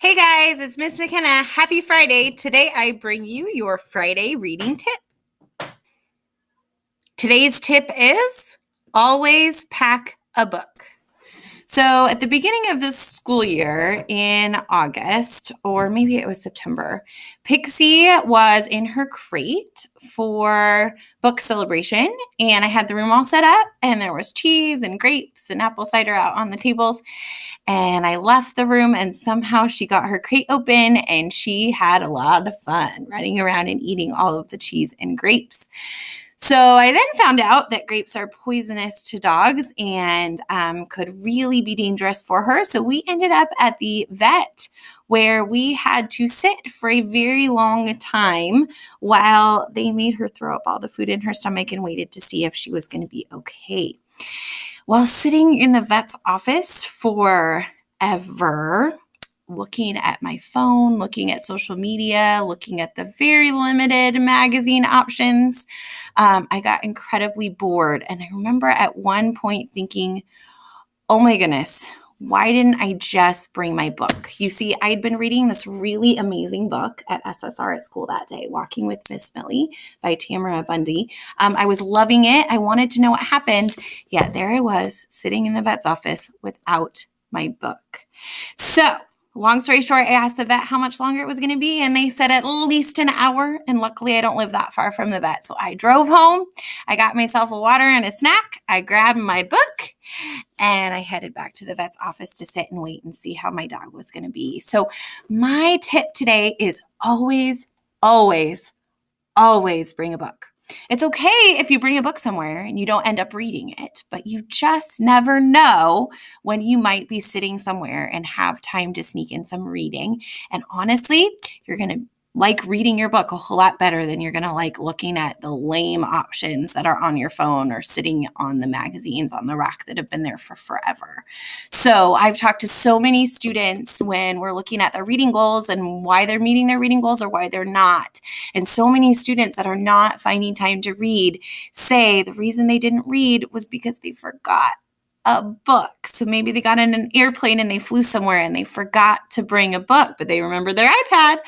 Hey guys, it's Miss McKenna. Happy Friday. Today I bring you your Friday reading tip. Today's tip is always pack a book. So at the beginning of this school year in August, or maybe it was September, Pixie was in her crate for book celebration, and I had the room all set up, and there was cheese and grapes and apple cider out on the tables. And I left the room, and somehow she got her crate open, and she had a lot of fun running around and eating all of the cheese and grapes. So I then found out that grapes are poisonous to dogs and could really be dangerous for her. So we ended up at the vet where we had to sit for a very long time while they made her throw up all the food in her stomach and waited to see if she was going to be okay. While sitting in the vet's office forever, looking at my phone, looking at social media, looking at the very limited magazine options, I got incredibly bored. And I remember at one point thinking, oh my goodness, why didn't I just bring my book? You see, I'd been reading this really amazing book at SSR at school that day, Walking with Miss Millie by Tamara Bundy. I was loving it. I wanted to know what happened. Yet there I was sitting in the vet's office without my book. So long story short, I asked the vet how much longer it was going to be, and they said at least an hour. And luckily, I don't live that far from the vet. So I drove home. I got myself a water and a snack. I grabbed my book, and I headed back to the vet's office to sit and wait and see how my dog was going to be. So my tip today is always, always, always bring a book. It's okay if you bring a book somewhere and you don't end up reading it, but you just never know when you might be sitting somewhere and have time to sneak in some reading. And honestly, you're going to like reading your book a whole lot better than you're going to like looking at the lame options that are on your phone or sitting on the magazines on the rack that have been there for forever. So I've talked to so many students when we're looking at their reading goals and why they're meeting their reading goals or why they're not. And so many students that are not finding time to read say the reason they didn't read was because they forgot a book. So maybe they got in an airplane and they flew somewhere and they forgot to bring a book, but they remember their iPad.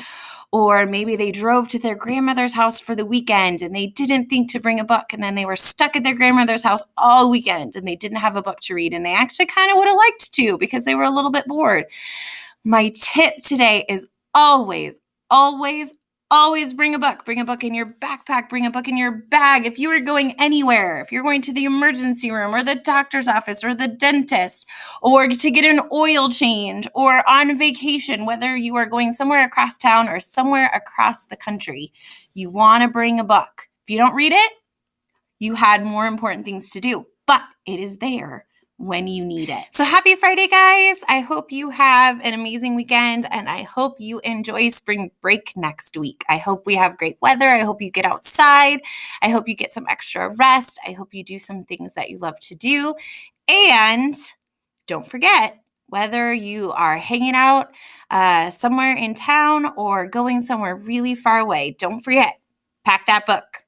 Or maybe they drove to their grandmother's house for the weekend and they didn't think to bring a book, and then they were stuck at their grandmother's house all weekend and they didn't have a book to read, and they actually kind of would have liked to because they were a little bit bored. My tip today is always, always, always bring a book. Bring a book in your backpack. Bring a book in your bag. If you are going anywhere, if you're going to the emergency room or the doctor's office or the dentist or to get an oil change or on vacation, whether you are going somewhere across town or somewhere across the country, you want to bring a book. If you don't read it, you had more important things to do, but it is there when you need it. So happy Friday, guys. I hope you have an amazing weekend, and I hope you enjoy spring break next week. I hope we have great weather. I hope you get outside. I hope you get some extra rest. I hope you do some things that you love to do. And don't forget, whether you are hanging out somewhere in town or going somewhere really far away, don't forget, pack that book.